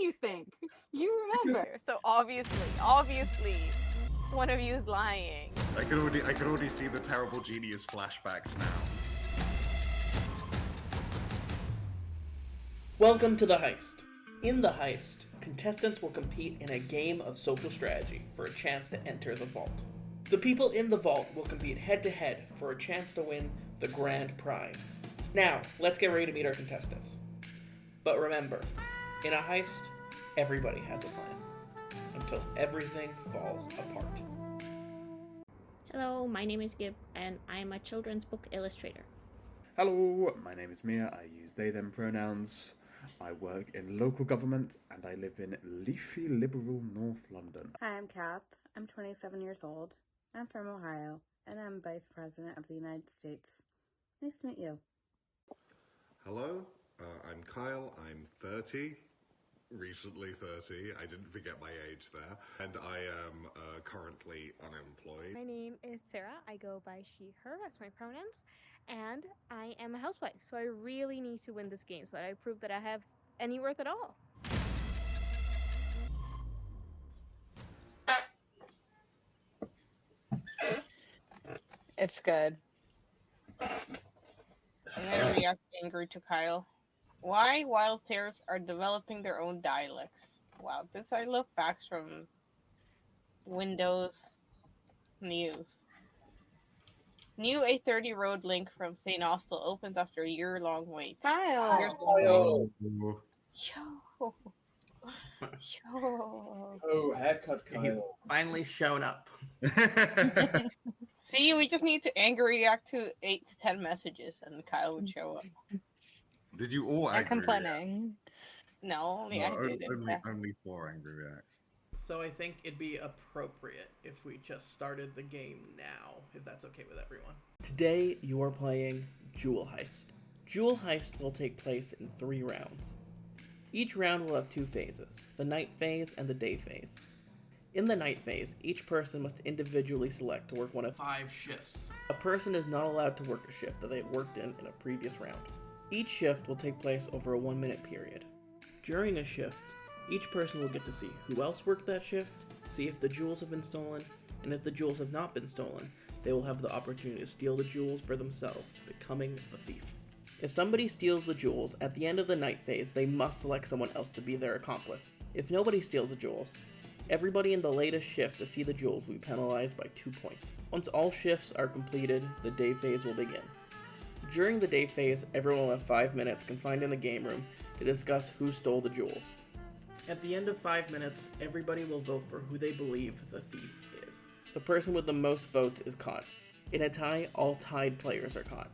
you think? You remember. So obviously, one of you is lying. I can already see the terrible genius flashbacks now. Welcome to the heist. In the heist, contestants will compete in a game of social strategy for a chance to enter the vault. The people in the vault will compete head-to-head for a chance to win the grand prize. Now, let's get ready to meet our contestants. But remember, in a heist, everybody has a plan, until everything falls apart. Hello, my name is Gib, and I am a children's book illustrator. Hello, my name is Mia. I use they, them pronouns. I work in local government and I live in leafy liberal North London. Hi, I'm Kath. I'm 27 years old. I'm from Ohio, and I'm Vice President of the United States. Nice to meet you. Hello, I'm Kyle. I'm 30, recently 30. I didn't forget my age there. And I am currently unemployed. My name is Sarah. I go by she, her as my pronouns. And I am a housewife, so I really need to win this game so that I prove that I have any worth at all. It's good. I'm gonna react angry to Kyle. Why wild players are developing their own dialects? Wow, this I love facts from Windows News. New A30 road link from St. Austell opens after a year-long wait. Kyle. Oh. Yo. Oh, haircut He's finally shown up. See, we just need to angry react to 8 to 10 messages and Kyle would show up. Did you all I'm angry complaining. No, only I did it. only 4 angry reacts. So I think it'd be appropriate if we just started the game now, if that's okay with everyone. Today, you are playing Jewel Heist. Jewel Heist will take place in 3 rounds. Each round will have 2 phases, the night phase and the day phase. In the night phase, each person must individually select to work one of 5 shifts. A person is not allowed to work a shift that they had worked in a previous round. Each shift will take place over a 1-minute period. During a shift, each person will get to see who else worked that shift, see if the jewels have been stolen, and if the jewels have not been stolen, they will have the opportunity to steal the jewels for themselves, becoming the thief. If somebody steals the jewels, at the end of the night phase, they must select someone else to be their accomplice. If nobody steals the jewels, everybody in the latest shift to see the jewels will be penalized by 2 points. Once all shifts are completed, the day phase will begin. During the day phase, everyone will have 5 minutes confined in the game room to discuss who stole the jewels. At the end of 5 minutes, everybody will vote for who they believe the thief is. The person with the most votes is caught. In a tie, all tied players are caught.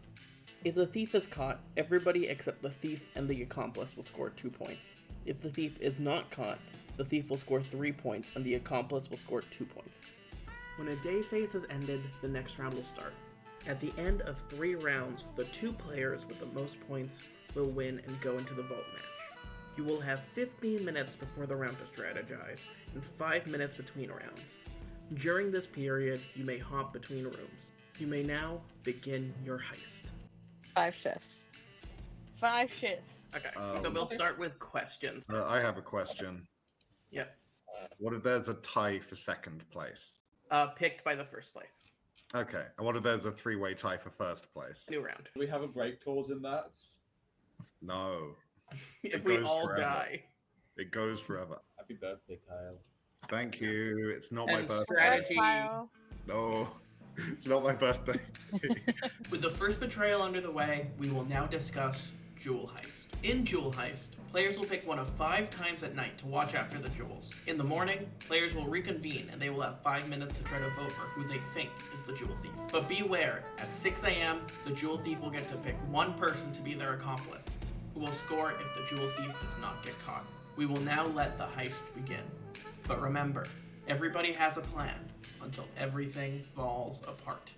If the thief is caught, everybody except the thief and the accomplice will score 2 points. If the thief is not caught, the thief will score 3 points and the accomplice will score 2 points. When a day phase has ended, the next round will start. At the end of 3 rounds, the 2 players with the most points will win and go into the vault match. You will have 15 minutes before the round to strategize, and 5 minutes between rounds. During this period, you may hop between rooms. You may now begin your heist. 5 shifts. 5 shifts. Okay, so we'll start with questions. I have a question. Yep. What if there's a tie for 2nd place? Picked by the first place. Okay, and what if there's a 3-way tie for 1st place? New round. Do we have a break clause in that? No. If we goes all forever. die. It goes forever. Happy birthday, Kyle. Thank you. It's not my And birthday. strategy. No, it's not my birthday. With the first betrayal under the way, we will now discuss Jewel Heist. In Jewel Heist, players will pick one of 5 times at night to watch after the jewels. In the morning, players will reconvene and they will have 5 minutes to try to vote for who they think is the jewel thief. But beware, at 6 a.m., the jewel thief will get to pick one person to be their accomplice, who will score if the jewel thief does not get caught. We will now let the heist begin. But remember, everybody has a plan until everything falls apart.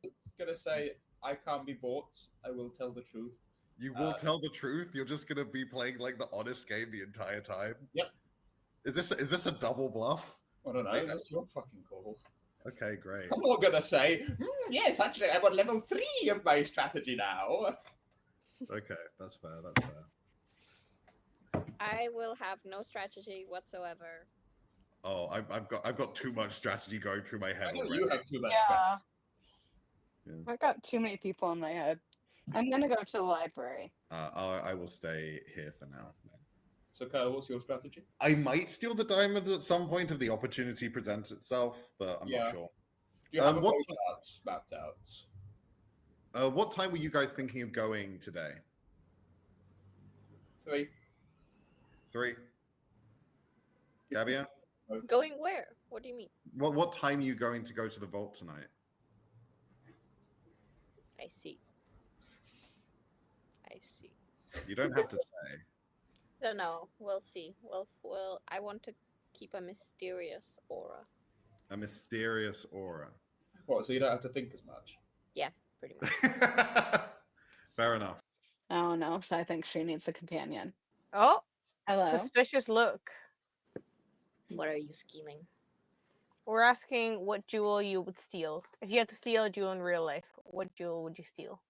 I'm gonna say I can't be bought. I will tell the truth. You will tell the truth? You're just gonna be playing like the honest game the entire time? Yep. Is this a double bluff? I don't know. That's your fucking call. Okay, great. I'm not gonna say, yes, actually, I'm on level 3 of my strategy now. Okay, that's fair, that's fair. I will have no strategy whatsoever. Oh, I've got too much strategy going through my head I think already. you have too much. Yeah. Yeah. I've got too many people in my head. I'm gonna go to the library. I will stay here for now. So, Kyle, what's your strategy? I might steal the diamond at some point if the opportunity presents itself, but I'm not sure. Do you have a what boat mapped out? what time were you guys thinking of going today? 3. 3. Gabia? Going where? What do you mean? What time are you going to go to the vault tonight? I see. I see. You don't have to say. No, we'll see. Well, I want to keep a mysterious aura. A mysterious aura. What, so you don't have to think as much? Yeah, pretty much. Fair enough. Oh no, so I think she needs a companion. Oh, Hello. suspicious look. What are you scheming? We're asking what jewel you would steal. If you had to steal a jewel in real life, what jewel would you steal?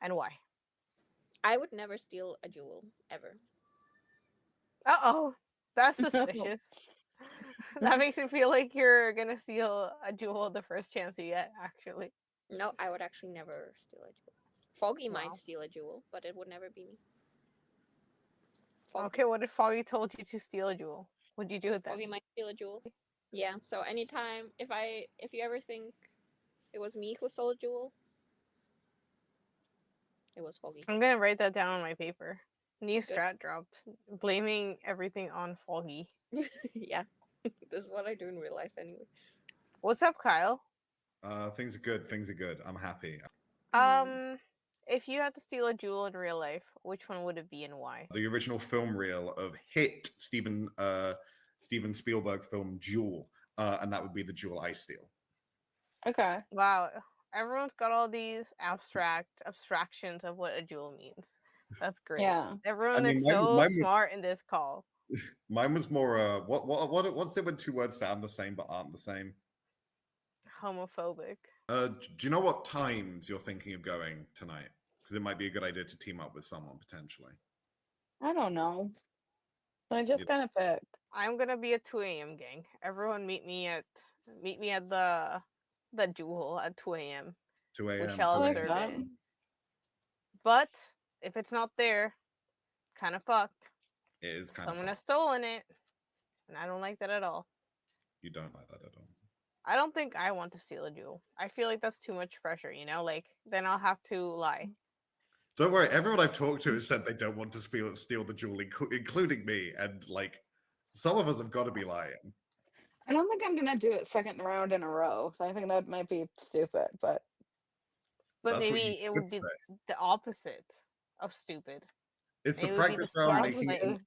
And why? I would never steal a jewel, ever. Uh-oh. That's suspicious. That makes me feel like you're gonna steal a jewel the first chance you get, actually. No, I would actually never steal a jewel. Foggy Wow. might steal a jewel, but it would never be me. Okay, what if Foggy told you to steal a jewel? Would you do it then? Foggy might steal a jewel. Yeah, so anytime, if you ever think it was me who stole a jewel, it was Foggy. I'm gonna write that down on my paper. New strat dropped. Blaming everything on Foggy. Yeah, this is what I do in real life anyway. What's up, Kyle? Things are good. Things are good. I'm happy. If you had to steal a jewel in real life, which one would it be and why? The original film reel of hit Steven Spielberg film Jewel, and that would be the jewel I steal. Okay. Wow, everyone's got all these abstractions of what a jewel means. That's great. Yeah. Everyone I mean, is mine- so mine was- smart in this call. Mine was more what's it when two words sound the same but aren't the same? Homophobic. Do you know what times you're thinking of going tonight? Because it might be a good idea to team up with someone potentially. I don't know. I just kind of picked. I'm gonna be a 2 a.m. gang. Everyone meet me at the jewel at 2 a.m. 2 We a.m. shall 2 a.m. observe it. But if it's not there, kind of fucked. It is kind Someone of. has stolen it, and I don't like that at all. You don't like that at all. I don't think I want to steal a jewel. I feel like that's too much pressure, you know? Like, then I'll have to lie. Don't worry. Everyone I've talked to has said they don't want to steal the jewel, including me. And like, some of us have got to be lying. I don't think I'm gonna do it second round in a row. So I think that might be stupid, but But That's what maybe you it would should be say. the opposite of stupid. It's the Maybe it would be practice the round smart making it. thing.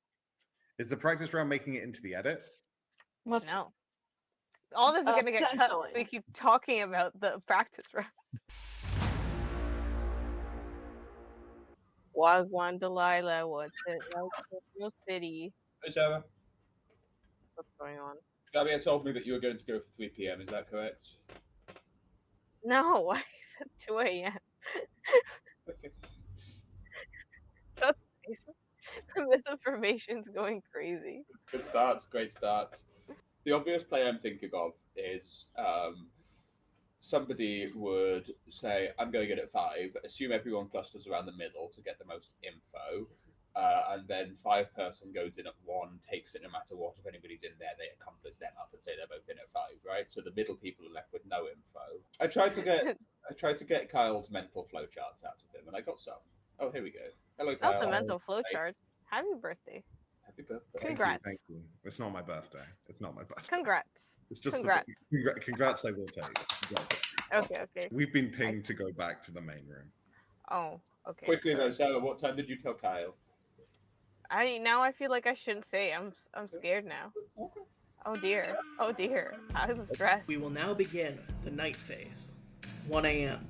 Is the practice round making it into the edit? what's No. All this is gonna get cut, so we potentially. keep talking about the practice round. Wagwan Delilah, what's it like in your city? Hey, Sarah. What's going on? Gabby told me that you were going to go for 3 p.m. Is that correct? No, why is it 2 a.m.? Okay. That's nice. The misinformation's going crazy. Good starts. Great starts. The obvious play I'm thinking of is somebody would say, I'm going in at 5, assume everyone clusters around the middle to get the most info, and then 5-person goes in at 1, takes it no matter what. If anybody's in there, they accomplish them up and say they're both in at 5, right? So the middle people are left with no info. I tried to get Kyle's mental flowcharts out of him, and I got some. Oh, here we go. Hello, Kyle. Not the mental flowchart. Happy birthday. Happy birthday. Congrats. Thank you. It's not my birthday. It's not my birthday. Congrats. It's just Congrats. Congrats. I will take. Congrats. Okay. We've been pinged to go back to the main room. Oh, okay. Quickly though, sorry. Sarah, what time did you tell Kyle? I feel like I shouldn't say. I'm scared now. Oh dear. I'm stressed. We will now begin the night phase. 1 a.m.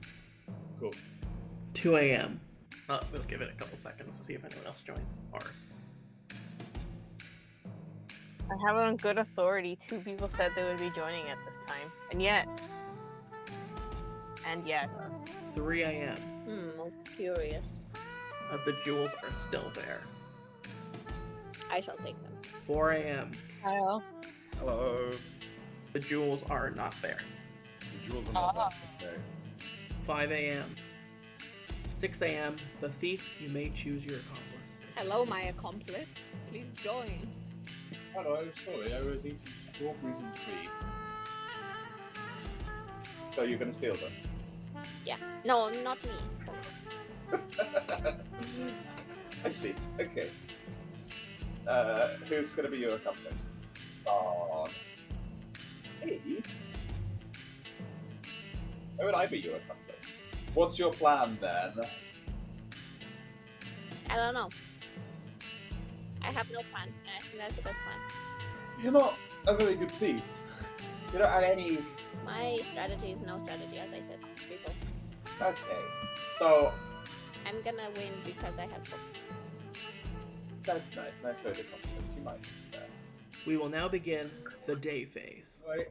Cool. 2 a.m. We'll give it a couple seconds to see if anyone else joins. Or I have it on good authority. 2 people said they would be joining at this time, and yet, 3 a.m. I'm curious. The jewels are still there. I shall take them. 4 a.m. Kyle. Hello. The jewels are not there. The jewels are not there. Okay. 5 a.m. 6 a.m. The thief, you may choose your accomplice. Hello, my accomplice. Please join. Hello, sorry, I was eating strawberries and tea. So you're gonna steal them? Yeah. No, not me. I see. Okay. Who's gonna be your accomplice? Me? Who would I be your accomplice? What's your plan then? I don't know. I have no plan, and I think that's the best plan. You're not a very good thief. You don't have any. My strategy is no strategy, as I said before. Okay. So I'm gonna win because I have hope. that's nice. Nice way to compliment. You might do that. We will now begin the day phase. Right.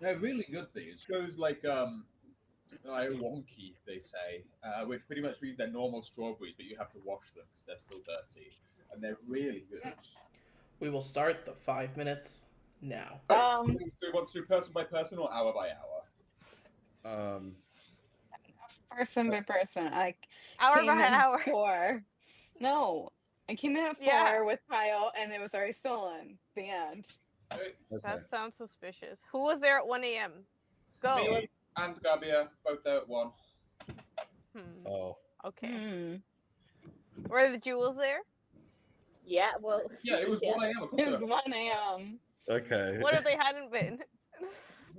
They're really good things. Goes like wonky, they say, which pretty much means they're normal strawberries, but you have to wash them because they're still dirty, and they're really good. We will start the 5 minutes now. Do you want to do person by person or hour by hour? Person by person. I Hour came by in hour. 4. No, I came in at 4 Yeah. with Kyle, and it was already stolen. The end. Okay. That sounds suspicious. Who was there at 1 a.m.? Go. Me and Gabia both there at 1. Oh. Okay. Were the jewels there? Yeah, well. Yeah, it was 1 a.m. It was 1 a.m. Okay. What if they hadn't been?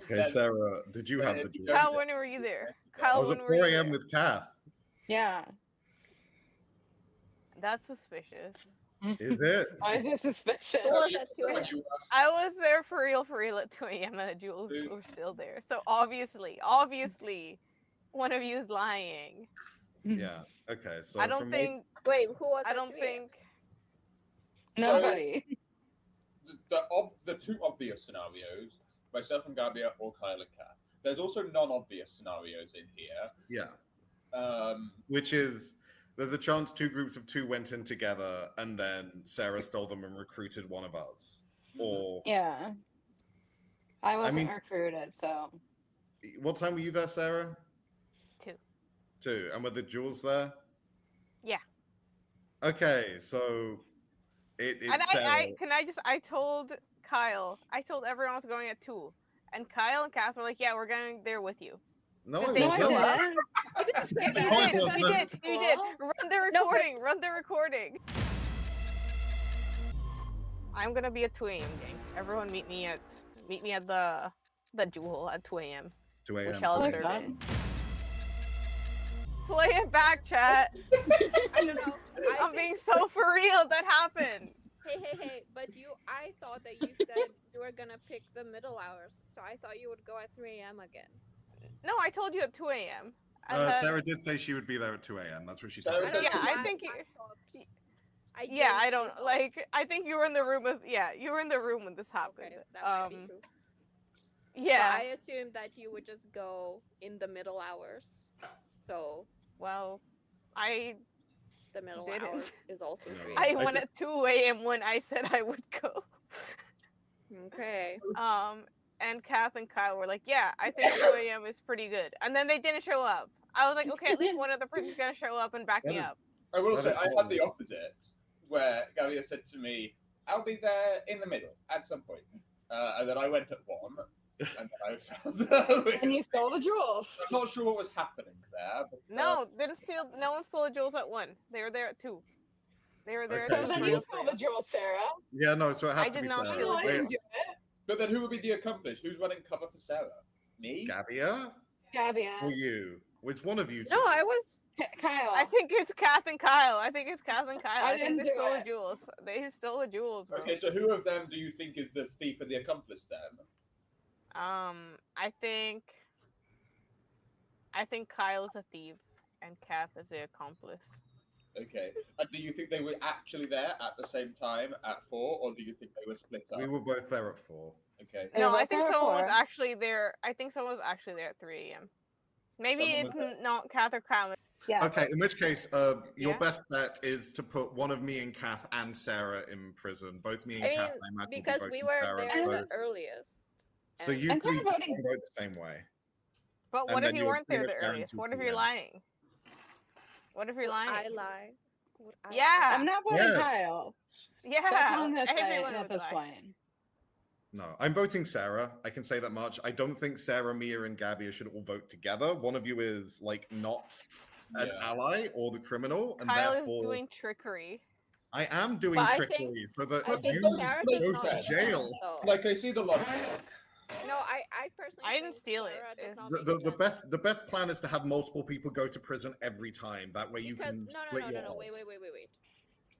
Okay, Sarah, did you have the jewels? Kyle, when were you there? I Kyle, was when at were 4 you a.m. there? with Kath. Yeah. That's suspicious. Is it? Why is it suspicious? Who was at 2 a.m.? I was there for real at 2 a.m. and the jewels were still there. So obviously, one of you is lying. Yeah. Okay. So I don't from think. Wait, who was I at don't 3 a.m.? think. Nobody. The two obvious scenarios, myself and Gabia or Kyle and Kath. There's also non-obvious scenarios in here. Yeah. Which is there's a chance 2 groups of 2 went in together and then Sarah stole them and recruited one of us. Or Yeah. I wasn't mean- recruited, so. what time were you there, Sarah? 2. 2. And were the jewels there? Yeah. Okay, so it's And Sarah. I told Kyle, I told everyone I was going at 2. And Kyle and Kath were like, yeah, we're going there with you. No, Did I they wasn't. show up? You didn't say You that. No, I did, wasn't. you did. Run the recording, run the recording. I'm gonna be at 2 a.m. gang. Everyone meet me at the jewel at 2 a.m. 2 a.m. We shall Oh, observe God. it. Play it back, chat. I don't know. I'm being so for real. That happened. Hey, but I thought that you said you were gonna pick the middle hours, so I thought you would go at 3 a.m. again. No, I told you at 2 a.m. And then, Sarah did say she would be there at 2 a.m. That's what she Sarah told me. said yeah, two. I think you. I Yeah, I genuinely don't thought- like. I think you were in the room with. Yeah, you were in the room when this happened. Okay, that might be true. Yeah. But I assumed that you would just go in the middle hours. So Well, the middle Didn't. hours is also 3 I a.m. went at 2 a.m. when I said I would go. Okay. And Kath and Kyle were like, yeah, I think 2 a.m. is pretty good. And then they didn't show up. I was like, okay, at least one other person's gonna show up and back me up. I will That say is I not had the opposite, where Gabia said to me, "I'll be there in the middle at some point," and then I went at 1, and then I found. And you stole the jewels. I'm not sure what was happening there. But, No, no one stole the jewels at 1. They were there at 2. They were there Okay, at So two then for you real. stole the jewels, Sarah. Yeah, no, so it has I to did be not Sarah. steal I the didn't Wait, do it. but then who would be the accomplice? Who's running cover for Sarah? Me? Gabia? Gabia. Or you? It's one of you two. No, I was. Kyle. I think it's Kath and Kyle. I think I think didn't they do stole it. the jewels. They stole the jewels, bro. Okay, so who of them do you think is the thief and the accomplice then? I think Kyle's a thief and Kath is the accomplice. Okay. And do you think they were actually there at the same time at 4, or do you think they were split up? We were both there at 4. Okay. They No, were I both think there at someone was 4. actually there. I think someone was actually there at 3 a.m. Maybe it's not Kath or Crown. Yeah. Okay, in which case, your Yeah. best bet is to put one of me and Kath and Sarah in prison. Both me and I mean, Kath, I imagine, will be because we voting were Sarah. there So, the earliest. so and- you I'm three kind of voting- vote the same way. But what And if then you you're weren't pretty there much the earliest? guaranteed What to if you're win. lying? What if you're Would lying? I lie? Would I Yeah. I'm not voting Yes. Kyle. Yeah. That's on this everyone at would this lie. point. No, I'm voting Sarah. I can say that much. I don't think Sarah, Mia, and Gabby should all vote together. One of you is like not an ally or the criminal, and Kyle therefore is doing trickery. I am doing But I trickery think- so that I think you Sarah go does not to make jail. sense, though. Like, I see the logic. No, I personally I didn't think steal it. Sarah does It's- not The, make sense. the best plan is to have multiple people go to prison every time. That way you Because can no, split your wait. odds.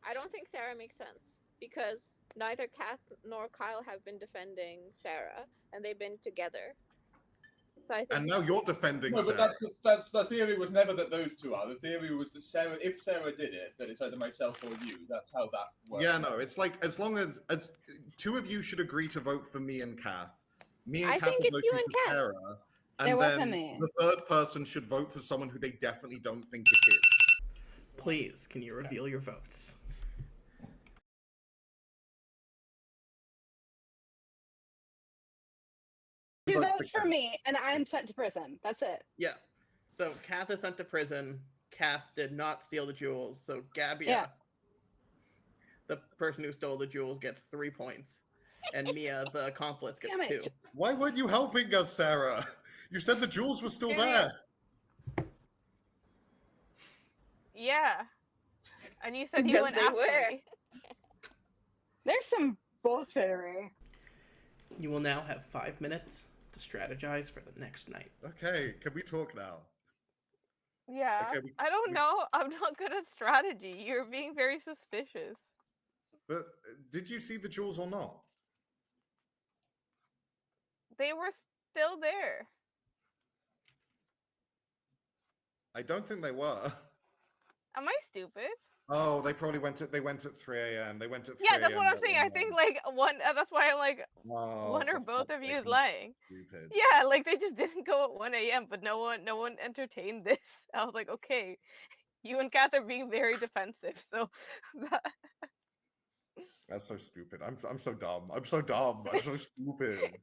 I don't think Sarah makes sense because neither Kath nor Kyle have been defending Sarah, and they've been together. So I think And now you're defending No, but Sarah. that's the theory was never that those two are. The theory was that Sarah, if Sarah did it, that it's either myself or you. That's how that works. Yeah, no, it's like as long as two of you should agree to vote for me and Kath. Me and I Kath think are it's you voting and for Kath. Sarah. It And wasn't then me. the third person should vote for someone who they definitely don't think it is. Please, can you reveal your votes? Two Votes votes for for me, and I'm sent to prison. That's it. Yeah. So Kath is sent to prison. Kath did not steal the jewels, so Gabbia, Yeah. the person who stole the jewels, gets 3 points. And Mia, the accomplice, gets Damn it. 2. Why weren't you helping us, Sarah? You said the jewels were still there. Yeah. And you said you Because went they after were. me. There's some bullshittery. You will now have 5 minutes to strategize for the next night. Okay, can we talk now? Yeah. Okay, I don't know. I'm not good at strategy. You're being very suspicious. But did you see the jewels or not? They were still there. I don't think they were. Am I stupid? Oh, they probably went at 3 a.m. They went at 3 Yeah, that's what a.m. I'm saying. I think like one. That's why I'm like Oh, one or for both fuck's of you sake, is I'm lying. Stupid. Yeah, like they just didn't go at 1 a.m. But no one entertained this. I was like, okay, you and Kath are being very defensive. So That's so stupid. I'm so dumb. I'm so dumb. I'm so stupid.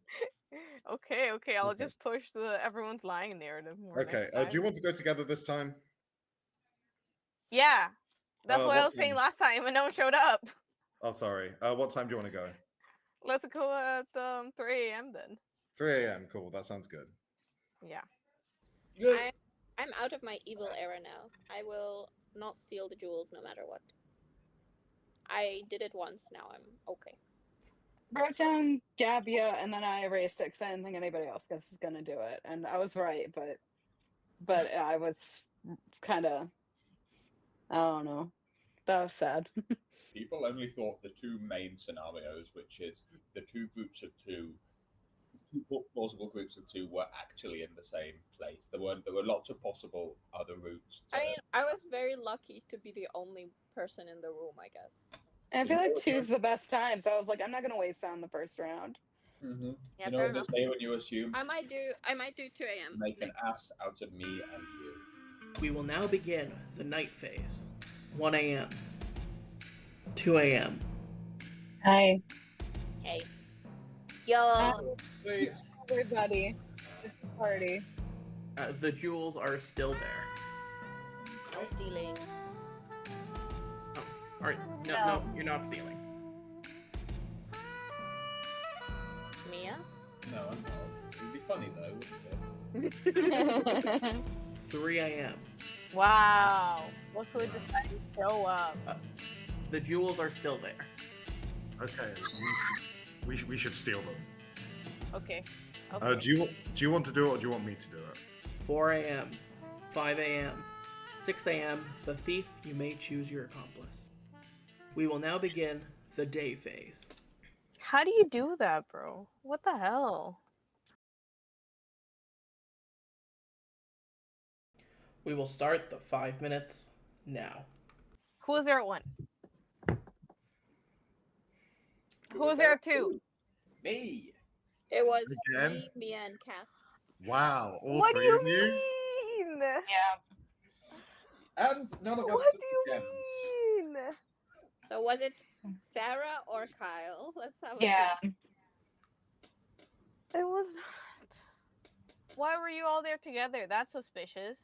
okay, I'll Okay. just push the everyone's lying narrative more. Okay. next Do you time. want to go together this time? Yeah, that's what I what was saying time? last time, and no one showed up. Oh, sorry. What time do you want to go? Let's go at 3 a.m. then. 3 a.m. Cool. That sounds good. Yeah. I'm out of my evil era now. I will not steal the jewels no matter what. I did it once, now I'm okay. Wrote down Gabbia, and then I erased it because I didn't think anybody else was going to do it. And I was right, but I was kind of, I don't know. That was sad. People only thought the two main scenarios, which is the two plausible groups of two, were actually in the same place. There were lots of possible other routes. I mean, I was very lucky to be the only person in the room, I guess. And I feel like 2's the best time, so I was like, I'm not going to waste that in the first round. Mm-hmm. Yeah, You know fair what enough. they say when you assume? I might do 2 a.m. Make an ass out of me and you. We will now begin the night phase. 1 a.m. 2 a.m. Hi. Hey. Yo. Hey. Everybody. It's a party. The jewels are still there. No stealing. All right. No, you're not stealing. Mia? No, I'm not. It'd be funny though, wouldn't it? 3 a.m. Wow. Look who decided to show up. The jewels are still there. Okay. We should steal them. Okay. Okay. Do you want to do it, or do you want me to do it? 4 a.m. 5 a.m. 6 a.m. The thief, you may choose your accomplice. We will now begin the day phase. How do you do that, bro? What the hell? We will start the 5 minutes now. Who was there at 1? Who was there at 2? Me. It was Again? me, Mia, and Kath. Wow. All What do three you of you? mean? Yeah. And none of us What took do you the gems. mean? So was it Sarah or Kyle? Let's have a Yeah. think. It was not. Why were you all there together? That's suspicious.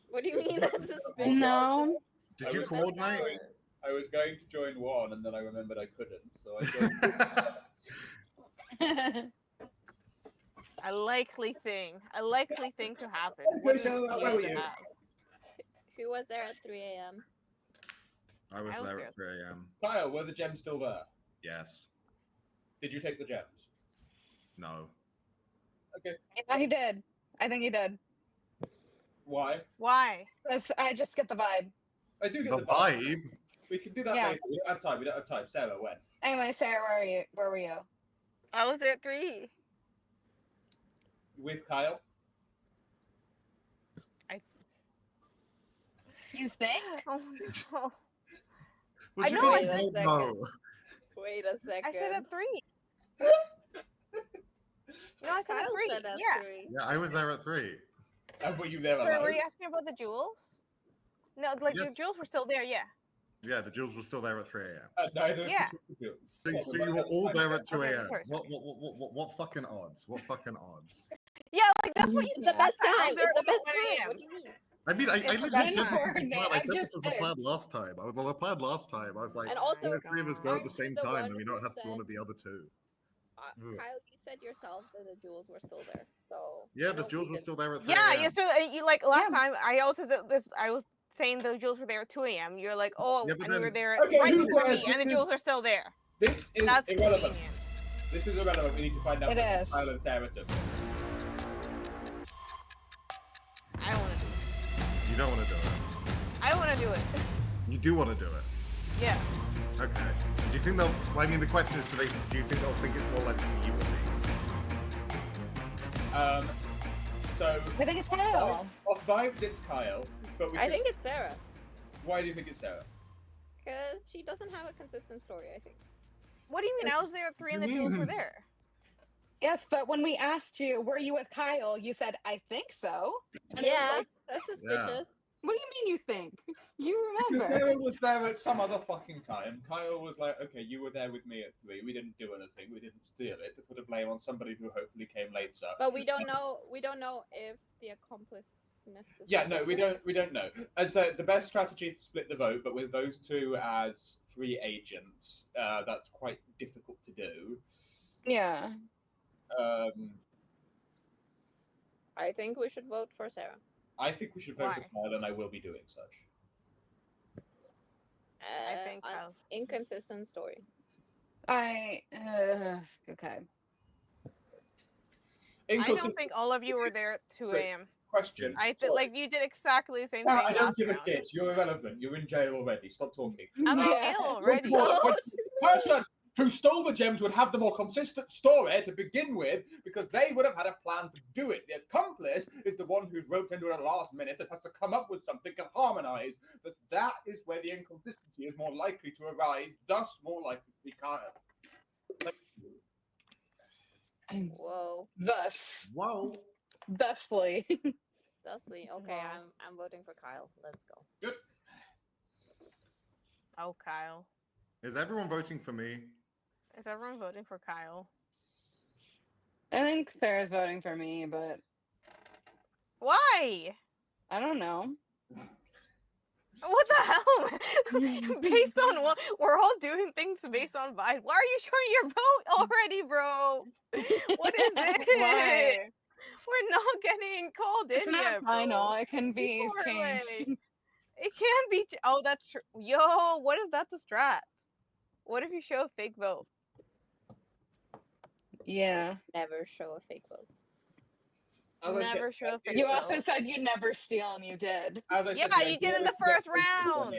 What do you mean that's suspicious? No. Did you That's coordinate? Sarah. I was going to join one, and then I remembered I couldn't, so I joined. A likely thing. A likely thing to happen. Okay, What an so where excuse were to you? have. Who was there at 3 a.m.? I was I was there there. at 3 a.m. Kyle, were the gems still there? Yes. Did you take the gems? No. Okay. Yeah, he did. I think he did. Why? Why? I just get the vibe. I do get The vibe? We can do that Yeah. later. We don't have time. We don't have time. Sarah, when? Anyway, Sarah, where are you? Where were you? I was there at 3. With Kyle? You think? Oh no. What I do know, you I mean, said- you don't know? Wait a second. I said at 3. No, I said Kyle at 3. said at Yeah. 3. Yeah, I was there at 3. And were you there Sorry, alone? were you asking about the jewels? No, like Yes. the jewels were still there, yeah. Yeah, the jewels were still there at 3 a.m. Neither of you Yeah. took the jewels. So you were all there at 2 Okay, a.m. sorry, What fucking odds? What fucking odds? Yeah, like that's what you It's said. the best I was time. there It's the at best 1 time. a.m. What do you mean? I mean, I It's literally the said best this was the coordinate. plan. I I said this just was the said- plan last time. The plan last time. I was like, And also, the three of us go at the aren't same you the time, one then we don't who have to do one of said- the other two. Ugh. Kyle, you said yourself that the jewels were still there. So Yeah, I the don't jewels think were it's- still there at 3 Yeah, a.m. yeah. So you like last Yeah. time, I also said this. I was saying the jewels were there at 2 a.m. You're like, oh, Yeah, but and you were then- there Okay, right who before cares? me, and the This jewels are still there. This is That's irrelevant. convenient. This is irrelevant. We need to find out It what is. Kyle and Sarah took. I don't want to do it. You don't want to do it. I want to do it. You do want to do it. Yeah. Okay. Do you think they'll? Well, I mean, the question is, do you think they'll think it's more likely you will be? So I think it's Kyle. on vibes, it's Kyle. But I think it's Sarah. Why do you think it's Sarah? Because she doesn't have a consistent story, I think. What do you mean? I was there at 3 and the jewels were there. Yes, but when we asked you, were you with Kyle? You said, I think so. And it was Yeah, like, that's suspicious. what do you mean you think? You Because remember. Sarah was there at some other fucking time. Kyle was like, okay, you were there with me at 3. We didn't do anything. We didn't steal it. To put a blame on somebody who hopefully came later. But we don't know. We don't know if the accomplice necessarily. Yeah, no, we don't know. And so the best strategy is to split the vote, but with those two as free agents, that's quite difficult to do. Yeah. I think we should vote for Sarah. I think we should vote for Why? Kyle, and I will be doing such. I think Kyle's. Inconsistent story. Okay. I don't think all of you were there at 2 Wait. a.m. Question. I think like you did exactly the same Sarah, thing. I don't last give a round. shit. You're irrelevant. You're in jail already. Stop talking. I'm in Yeah. jail already. The person who stole the gems would have the more consistent story to begin with, because they would have had a plan to do it. The accomplice is the one who's roped into it at the last minute and has to come up with something and harmonize. But that is where the inconsistency is more likely to arise, thus more likely to be Kyle. Whoa, Whoa. Thusly. Dusty. Okay, Wow. I'm voting for Kyle. Let's go. Good. Oh, Kyle. Is everyone voting for me? Is everyone voting for Kyle? I think Sarah's voting for me, but Why? I don't know. What the hell? Based on what? We're all doing things based on vibe. Why are you showing your vote already, bro? What is it? Why? We're not getting called It's in not yet, final. bro. It can be Poor changed. lady. It can be. Oh, that's true. Yo, what if that's a strat? What if you show a fake vote? Yeah. Never show a fake vote. As I said- Never show a fake You vote. also said you'd never steal, and you did. As I Yeah, said, the you did idea in the is to get first everyone round.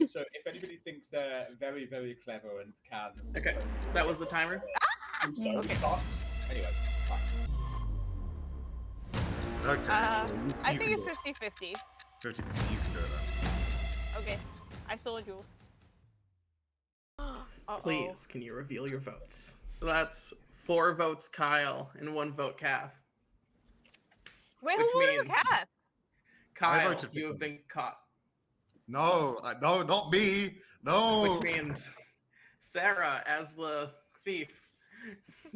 in. So if anybody thinks they're very, very clever and can... Okay, that was the timer. Okay. Anyway, fine. Okay. so you I can think do it's it. 50-50. 50-50. You can do it then. Okay, I stole a jewel. Uh-oh. Please, can you reveal your votes? So that's 4 votes Kyle and 1 vote Kath. Wait, Which who voted for means- Kath? Kyle, voted for you have Kyle. been caught. No, no, not me. No. Which means, Sarah, as the thief,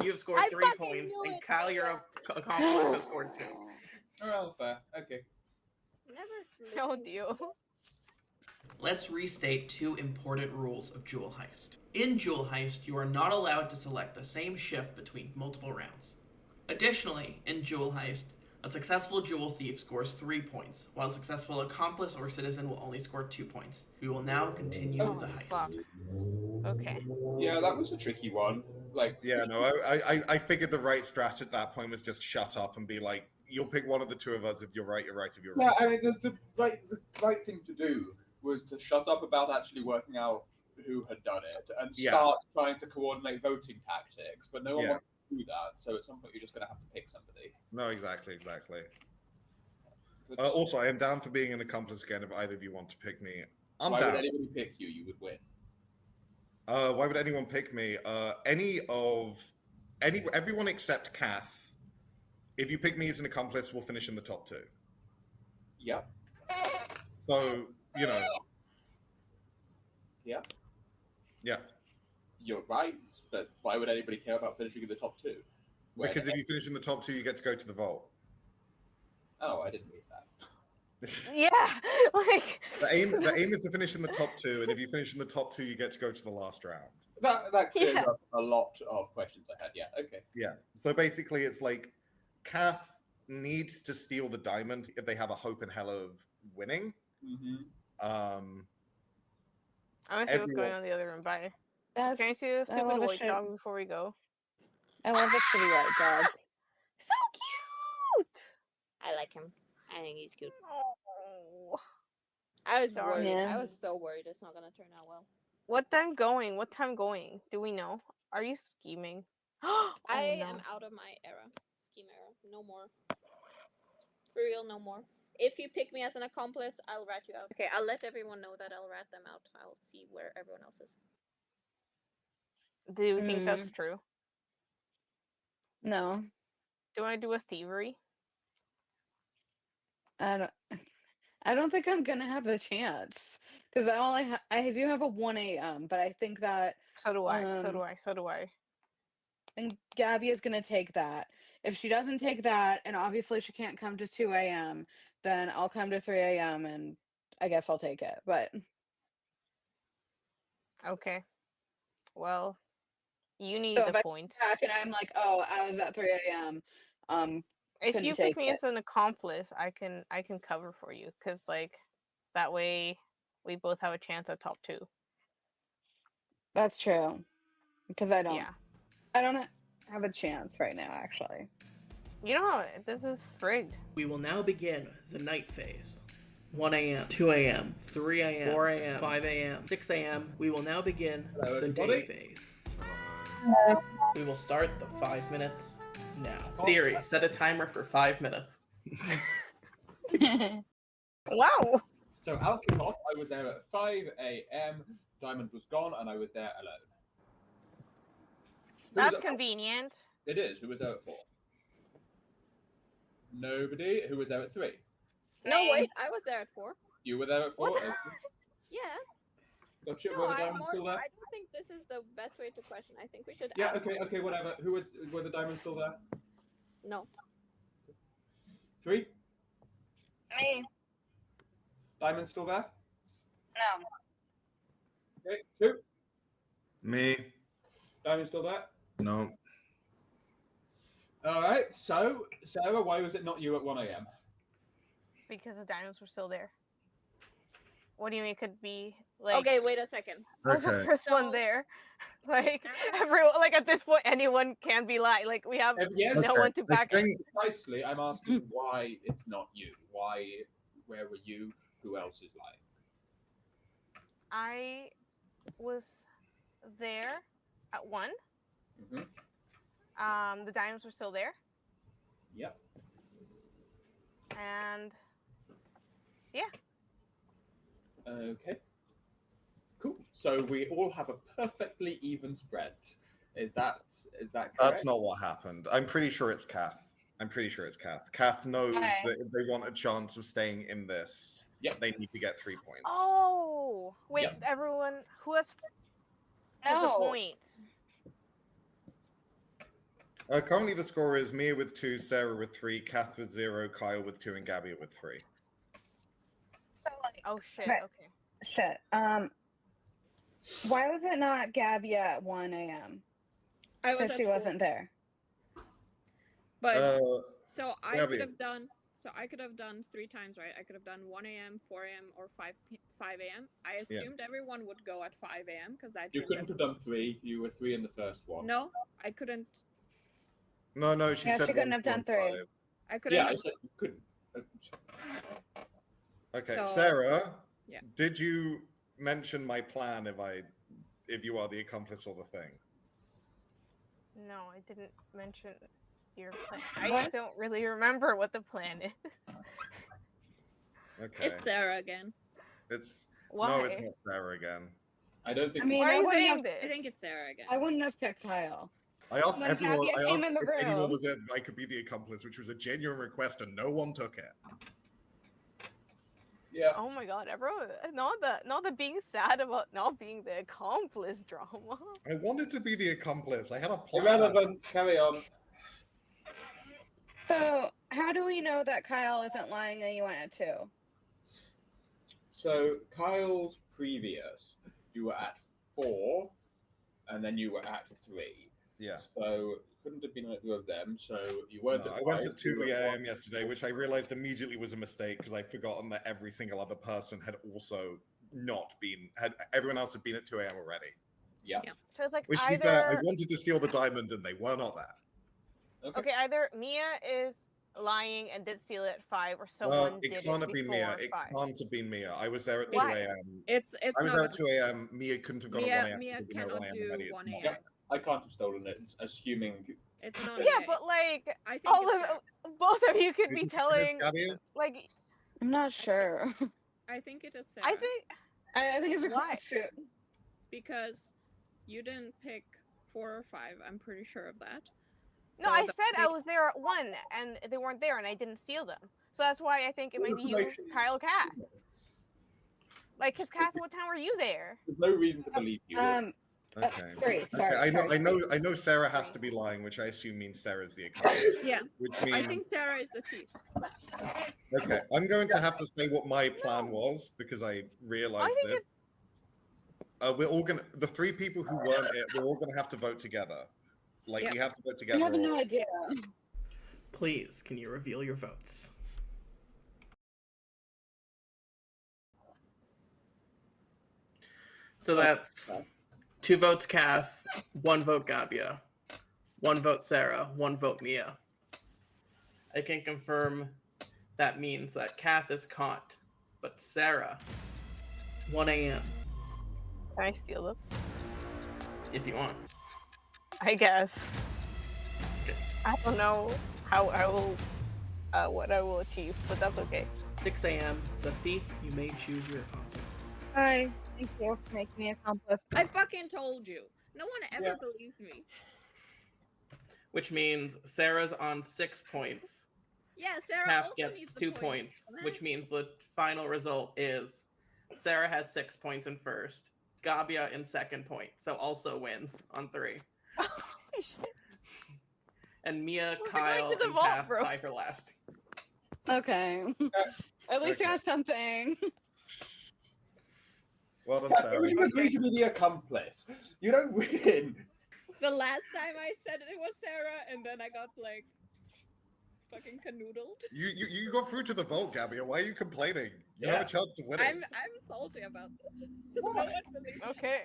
you have scored I 3 fucking points, knew and it. Kyle, your accomplice, has scored 2. Oh, fair. Okay. Never. Oh, listened. deal. Let's restate 2 important rules of Jewel Heist. In Jewel Heist, you are not allowed to select the same shift between multiple rounds. Additionally, in Jewel Heist, a successful jewel thief scores 3 points, while a successful accomplice or citizen will only score 2 points. We will now continue Oh, the heist. fuck. Okay. Yeah, that was a tricky one. Like, Yeah, no, I figured the right strat at that point was just shut up and be like, you'll pick one of the two of us. If you're right, you're right. If you're yeah, right. I mean, the right thing to do was to shut up about actually working out who had done it and Yeah. start trying to coordinate voting tactics. But no one Yeah. wants to do that, so at some point you're just going to have to pick somebody. No, exactly. Also, I am down for being an accomplice again if either of you want to pick me. I'm Why down. would anybody pick you? You would win. Why would anyone pick me? Everyone except Kath. If you pick me as an accomplice, we'll finish in the top 2. Yep. So, you know. Yeah. Yeah. You're right, but why would anybody care about finishing in the top 2? When- Because if you finish in the top 2, you get to go to the vault. Oh, I didn't read that. Yeah, like The aim is to finish in the top 2, and if you finish in the top 2, you get to go to the last round. That clears Yeah. up a lot of questions I had. Yeah, okay. Yeah. So basically, it's like Kath needs to steal the diamond if they have a hope in hell of winning. Mm-hmm. I want to see what's going Everyone- on in the other room. Bye. That's, Can I see the I stupid love a white shit- dog before we go? I love a shitty white dog. So cute. I like him. I think he's cute. Oh. I was Darn. worried. Yeah. I was so worried it's not gonna turn out well. What time going? What time going? Do we know? Are you scheming? Oh, I no. am out of my era. Scheme era. No more. For real, no more. If you pick me as an accomplice, I'll rat you out. Okay, I'll let everyone know that I'll rat them out. I'll see where everyone else is. Do you think that's true? No, Do I do a thievery? I don't think I'm gonna have a chance because I do have a 1 a.m. But I think that So do I. So do Um, I. So do I. and Gabby is gonna take that. If she doesn't take that, and obviously she can't come to 2 a.m., then I'll come to 3 a.m. and I guess I'll take it. But Okay. Well, you need so the if I point. back and I'm like, oh, I was at 3 a.m. If couldn't you take pick me it. as an accomplice, I can cover for you because like that way we both have a chance at top 2. That's true because I don't Yeah. have a chance right now actually. You know this is frigged. We will now begin the night phase. 1 a.m., 2 a.m., 3 a.m., 4 a.m., 5 a.m., 6 a.m. We will now begin Hello, the day everybody. phase. We will start the 5 minutes now. Siri, set a timer for 5 minutes. Wow. So I'll kick off. I was there at 5 a.m. Diamond was gone, and I was there alone. Who was That's at 4? convenient. It is. Who was there at 4? Nobody. Who was there at 3? No, Me. wait. I was there at 4. You were there at 4? What? Okay. Yeah. Gotcha. No, Were the I'm diamonds more. still there? I don't think this is the best way to question. I think we should. Yeah. ask Okay. Whatever. Were the diamonds still there? No. 3. Me. Diamonds still there? No. Okay. 2. Me. Diamonds still there? No. All right. So Sarah, why was it not you at 1 a.m.? Because the diamonds were still there. What do you mean it could be like Okay, wait a second. I was the Okay. first one So- there. Like everyone like at this point anyone can be lying. Like we have Yes. no Okay, one to the back it. thing- Precisely. I'm asking why it's not you. Why? Where were you? Who else is lying? I was there at 1. Mm-hmm. The diamonds were still there. Yep. And Okay. Cool. So we all have a perfectly even spread. Is that correct? That's not what happened. I'm pretty sure it's Kath. I'm pretty sure it's Kath. Kath knows Okay. that if they want a chance of staying in this, they need to get 3 points. Oh, wait, Yep. everyone who has the No. points. Currently, the score is Mia with 2, Sarah with 3, Kath with 0, Kyle with 2, and Gabby with 3. So like, Oh shit. Okay. Okay. shit. Why was it not Gabby at 1 a.m.? I was Because at she 4. wasn't there. But Uh, so I Gabby. could have done. So I could have done 3 times, right? I could have done 1 a.m., 4 a.m., or 5 a.m. I assumed everyone would go at 5 a.m. because that You gives couldn't have done 3. You were 3 in the first one. No, I couldn't. No, she Yeah, said she couldn't 1, have done 4, and 3. 5. I couldn't. Yeah, have... I said you couldn't. Okay, So- Sarah, Yeah. did you mention my plan if you are the accomplice or the thing? No, I didn't mention your plan. I What? don't really remember what the plan is. Okay. It's Sarah again. It's Why? No, it's not Sarah again. I don't think. I mean, Why are I you wouldn't saying have. this? I think it's Sarah again. I wouldn't have picked Kyle. I asked Then everyone. Gabby I came asked in the if anyone room. was there that I could be the accomplice, which was a genuine request, and no one took it. Yeah. Oh my god, everyone! Not the being sad about not being the accomplice drama. I wanted to be the accomplice. I had a plan. Irrelevant. Carry on. So, how do we know that Kyle isn't lying and you went at 2? So Kyle's previous, you were at 4, and then you were at 3. Yeah. So couldn't have been either of them. So you weren't. No, at I went 5, at you 2 were at a.m. 1. yesterday, which I realized immediately was a mistake because I'd forgotten that every single other person had also everyone else had been at 2 a.m. already. Yeah. So it's like Which to be either fair, I wanted to steal the diamond and they were not there. okay, either Mia is lying and did steal it at 5, or someone did It can't have been before Mia. It 5. can't have been Mia. I was there at Why? 2 a.m. It's I was not there at 2 a.m. Mia couldn't have gone at 1 a.m. Mia because at 1 cannot a.m. do already, it's 1 not. a.m. Yeah. I can't have stolen it, assuming. It's not. Yeah, but like I think all it's of Sarah. both of you could You be think it is, telling Gabby? like I'm not sure. I think it is Sarah. I think I think it's a Why? crapshoot. Because you didn't pick 4 or 5. I'm pretty sure of that. no, So I the- said I was there at 1 and they weren't there and I didn't steal them. So that's why I think it might be you, Information. Kyle, Cat. Like, cause Kath, what time were you there? There's no reason to believe you. Okay. 3. Sorry. I know Sarah has to be lying, which I assume means Sarah's the accomplice. Yeah. Which I means think Sarah is the thief. okay, I'm going to have to say what my plan was because I realized think this. We're all gonna the 3 people who weren't it. We're all gonna have to vote together. Like Yeah. we have to vote I together. have no idea. Please, can you reveal your votes? So that's 2 votes Kath, 1 vote Gabia, 1 vote Sarah, 1 vote Mia. I can confirm that means that Kath is caught, but Sarah, 1 a.m. Can I steal them? if you want. I guess. I don't know how I will, what I will achieve, but that's okay. 6 a.m. The thief, you may choose your accomplice. Hi. Thank you for making me accomplice. I fucking told you. No one ever believes me. Which means Sarah's on 6 points. Yeah, Sarah Kath also gets needs the 2 points, which means the final result is Sarah has 6 points in first, Gabia in second point, so also wins on 3. Holy shit. And Mia, We're Kyle, going to the and vault, Kath bro. tie for last. Okay. At least you got something. Well done, Why Sarah. would you agree to be the accomplice? You don't win. The last time I said it was Sarah, and then I got like fucking canoodled. You got through to the vote, Gabby. Why are you complaining? You have a chance of winning. I'm salty about this. No one believes me. Okay.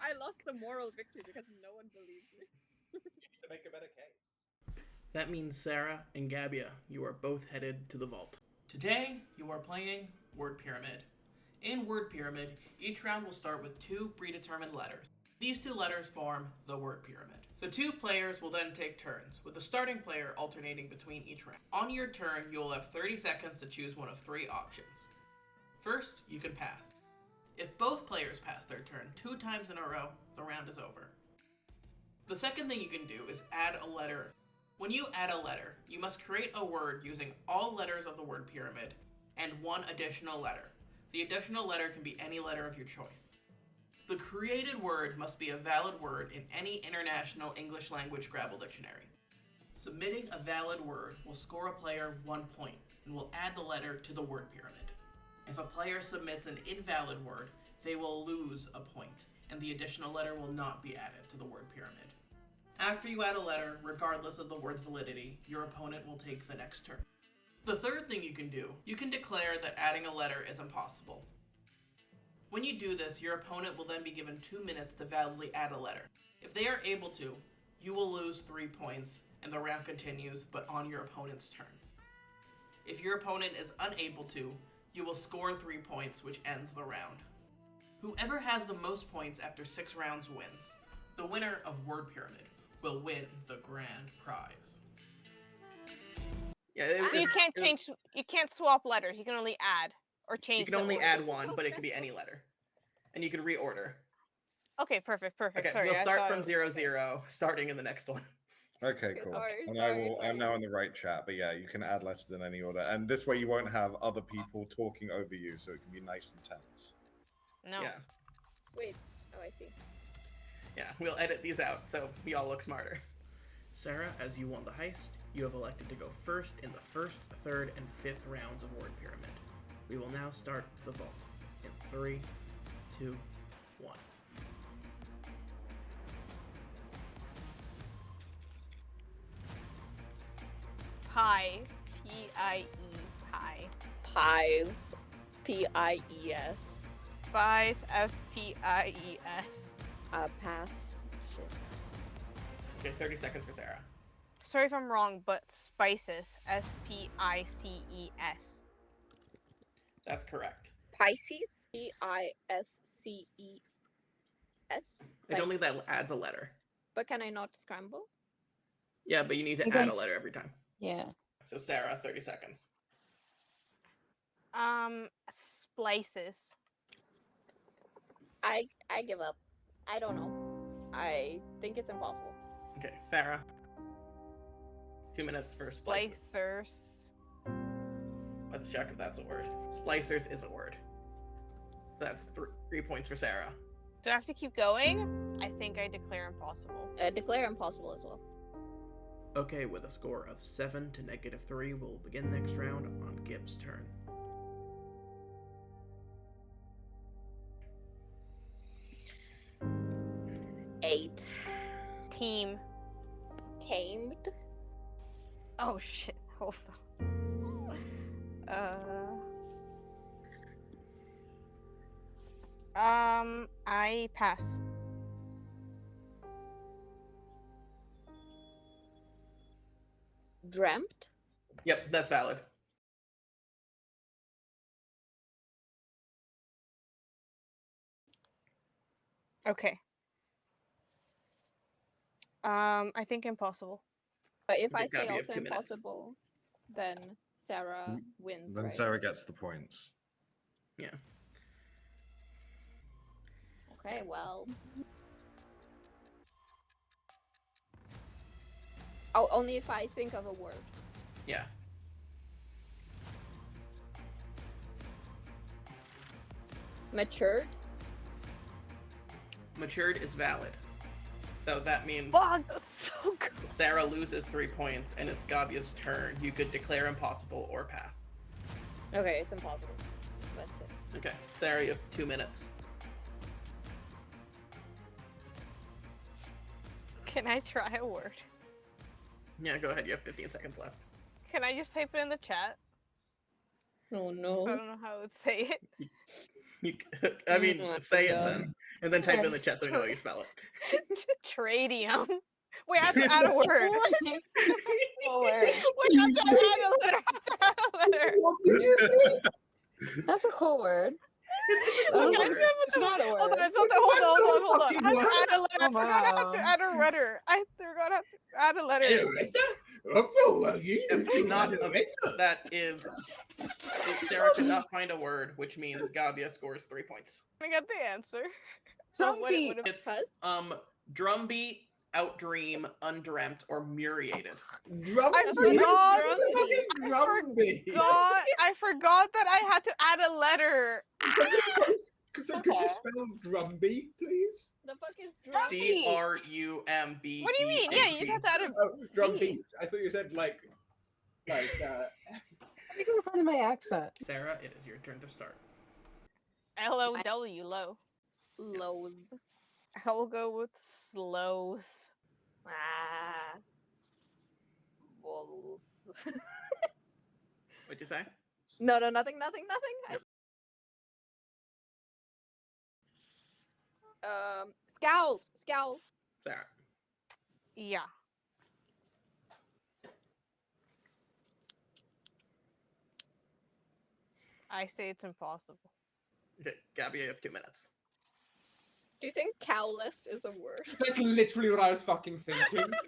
I lost the moral victory because no one believes me. You need to make a better case. That means Sarah and Gabia, you are both headed to the vault. Today, you are playing Word Pyramid. In Word Pyramid, each round will start with 2 predetermined letters. These 2 letters form the word pyramid. The 2 players will then take turns, with the starting player alternating between each round. On your turn, you will have 30 seconds to choose one of 3 options. First, you can pass. If both players pass their turn 2 times in a row, the round is over. The second thing you can do is add a letter When you add a letter, you must create a word using all letters of the word pyramid and one additional letter. The additional letter can be any letter of your choice. The created word must be a valid word in any international English language Scrabble dictionary. Submitting a valid word will score a player 1 point and will add the letter to the word pyramid. If a player submits an invalid word, they will lose a point, and the additional letter will not be added to the word pyramid. After you add a letter, regardless of the word's validity, your opponent will take the next turn. The third thing you can do, you can declare that adding a letter is impossible. When you do this, your opponent will then be given 2 minutes to validly add a letter. If they are able to, you will lose 3 points, and the round continues, but on your opponent's turn. If your opponent is unable to, you will score 3 points, which ends the round. Whoever has the most points after 6 rounds wins. The winner of Word Pyramid will win the grand prize. Yeah, So you can't swap letters. You can only add or change. You can only add one, but it can be any letter, and you can reorder. Okay, perfect. Okay, Sorry, we'll start from 0-0, starting in the next one. Okay, cool. I'm now in the right chat, but yeah, you can add letters in any order, and this way you won't have other people talking over you, so it can be nice and tense. No. Yeah. Wait. Oh, I see. Yeah, we'll edit these out so we all look smarter. Sarah, as you won the heist, you have elected to go first in the first, third, and fifth rounds of Word Pyramid. We will now start the vault in 3, 2, 1. Pie. P-I-E. Pie. Pies. P-I-E-S. Spies. S-P-I-E-S. Pass. Shit. Okay, 30 seconds for Sarah. Sorry if I'm wrong, but spices. S-P-I-C-E-S. That's correct. Pisces? P-I-S-C-E-S? I don't think that adds a letter. But can I not scramble? Yeah, but you need to You add can a letter every time. Yeah. So Sarah, 30 seconds. Splices. I give up. I don't know. I think it's impossible. Okay, Sarah. 2 minutes for splices. Splicers. Let's check if that's a word. Splicers is a word. So that's 3 points for Sarah. Do I have to keep going? I think I declare impossible. Declare impossible as well. Okay, with a score of 7 to -3, we'll begin next round on Gibbs' turn. Eight. Team. Tamed. Oh shit, hold on. I pass. Dreamt. Yep, that's valid. Okay. I think impossible. But if I It's gotta say be also 2 minutes. impossible, then Sarah wins, Then right? Sarah gets the points. Yeah. Okay, well. Oh, only if I think of a word. Yeah. Matured. Matured is valid. So that means Fuck, that's so good. Sarah loses 3 points and it's Gabia's turn. You could declare impossible or pass. Okay, it's impossible. But Okay, Sarah, you have 2 minutes. Can I try a word? Yeah, go ahead. You have 15 seconds left. Can I just type it in the chat? oh no. I don't know how I would say it. I mean, say it then, and then type it in the chat so we know how you spell it. Tradium. Wait, I have to add a word. Cool word. Wait, I have to add a letter. I have to add a letter. What did you say? That's a cool word. It's a cool Okay, word. It's not a word. Hold on. I have to add a letter. I forgot I have to add a letter. I forgot I have to add a letter. That is, Sarah could not find a word, which means Gabia scores 3 points. I got the answer. Drumbeat. It's drumbeat, outdream, undreamt, or myriated. I forgot that I had to add a letter. Could you spell Drumby, please? The fuck is Drumby? Drumbe. What do you mean? Yeah, you just have to add a Drumbeat. I thought you said like. I think you're finding my accent. Sarah, it is your turn to start. LOW, low. Lows. I'll go with slows. Ah. Vols. What'd you say? No, nothing. Scowls. Sarah. Yeah. I say it's impossible. Okay, Gabby, you have 2 minutes. Do you think cowless is a word? That's literally what I was fucking thinking. I don't know.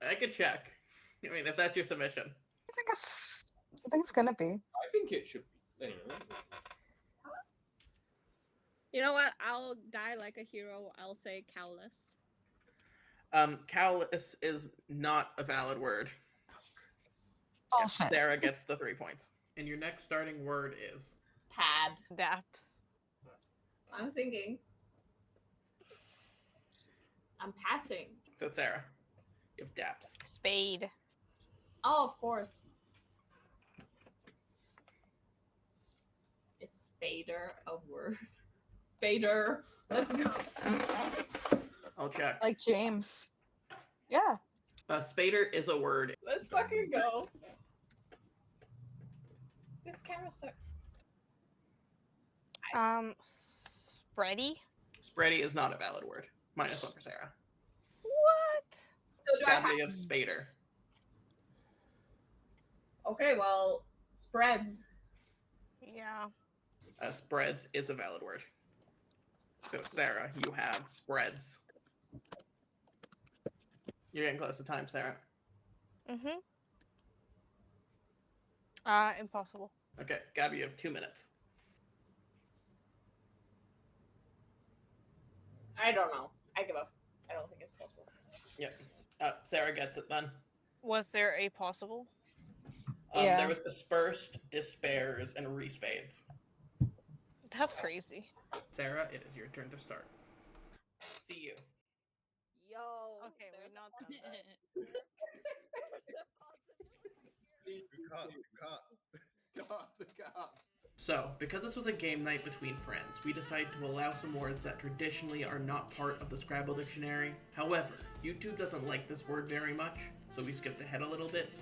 I could check. I mean, if that's your submission. I think it's gonna be. I think it should be. Anyway. You know what? I'll die like a hero. I'll say cowless. Cowless is not a valid word. Oh, Yes, Sarah gets the 3 points. And your next starting word is Pad. Daps. I'm thinking. I'm passing. so Sarah. You have daps. Spade. Oh, of course. Is spader a word? Spader. Let's go. I'll check. Like James. Yeah. Spader is a word. Let's fucking go. This camera sucks. Spready. Spready is not a valid word. -1 for Sarah. What? So do I Gabby have... of Spader. Okay, well, spreads. Yeah. Spreads is a valid word. So Sarah, you have spreads. You're getting close to time, Sarah. Mm-hmm. Impossible. Okay, Gabby, you have 2 minutes. I don't know. I give up. I don't think it's possible. Yep. Sarah gets it then. Was there a possible? Yeah. There was dispersed, despairs, and respades. That's crazy. Sarah, it is your turn to start. See you. Yo. Okay, we're not done. Cut. So, because this was a game night between friends, we decided to allow some words that traditionally are not part of the Scrabble dictionary. However, YouTube doesn't like this word very much, so we skipped ahead a little bit.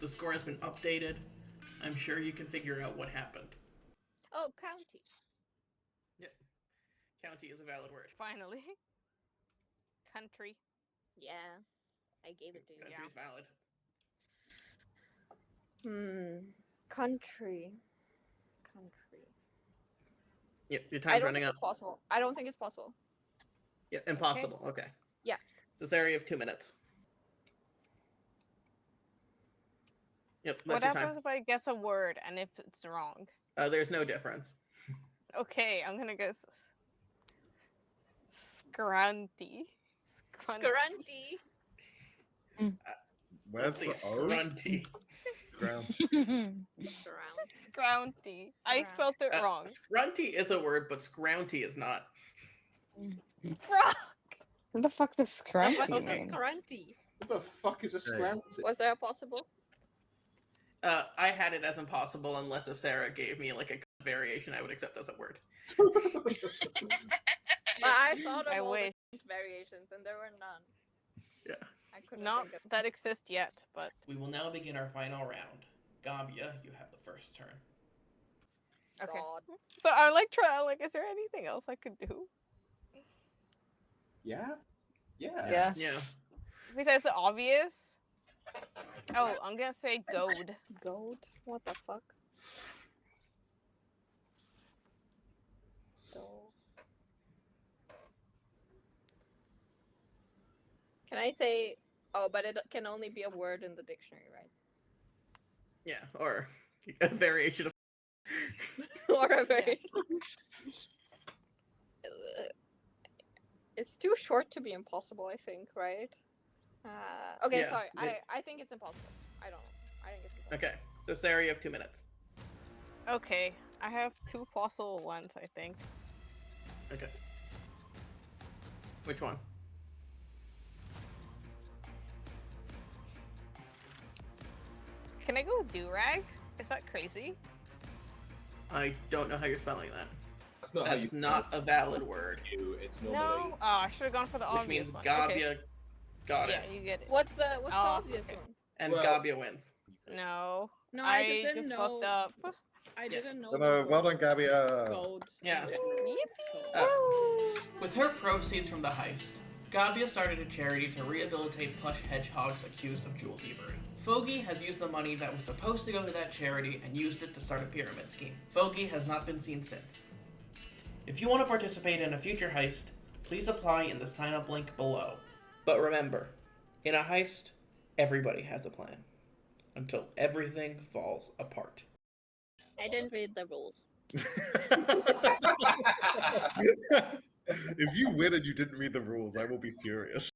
The score has been updated. I'm sure you can figure out what happened. Oh, county. Yep. County is a valid word. Finally. Country. Yeah. I gave it to you. Country is valid. Country. Yep, your time's running out. Possible. I don't think it's possible. Yeah, impossible. Okay. Yeah. So Sarah, you have 2 minutes. Yep, that's What your happens time. if I guess a word and if it's wrong? There's no difference. Okay, I'm gonna guess scrunty. Scrunty. Where's the O? Scrunty. Ground. Scrounty. I spelled it wrong. Scrunty is a word, but scrounty is not. Frog. What the fuck does scrunty What is a mean? scrunty? What the fuck is a scrounty? Was there a possible? I had it as impossible unless if Sarah gave me like a variation I would accept as a word. But I thought of I all wish. the variations and there were none. Yeah. I couldn't Not think of... that exist yet, but We will now begin our final round. Gabia, you have the first turn. okay. God. So I'm like trying. Like, is there anything else I could do Yeah? Yeah. Yes. Yeah. besides the obvious? Oh, I'm gonna say goad. Goat? What the fuck? Can I say... Oh, but it can only be a word in the dictionary, right? Yeah, or a variation of. Or a variation. It's too short to be impossible, I think, right? Okay, Yeah, sorry. it- I think it's impossible. I don't know. I think it's impossible. Okay, so Sarah, you have 2 minutes. Okay, I have 2 possible ones, I think. Okay. Which one? Can I go with do-rag? Is that crazy? I don't know how you're spelling that. That's not how you That's not a valid word. It's normally. No? Oh, I should have gone for the Which obvious means one. Gabia Okay. got Yeah, it. you get it. What's the Oh, obvious okay. one? And Well- Gabia wins. No. No, I just I didn't fucked know. up. I didn't know. No, those well were done, Gabia. Gold. Yeah. Yippee! With her proceeds from the heist, Gabia started a charity to rehabilitate plush hedgehogs accused of jewel thievery. Fogey has used the money that was supposed to go to that charity and used it to start a pyramid scheme. Fogey has not been seen since. If you want to participate in a future heist, please apply in the sign-up link below. But remember, in a heist, everybody has a plan. Until everything falls apart. I didn't read the rules. If you win and you didn't read the rules, I will be furious.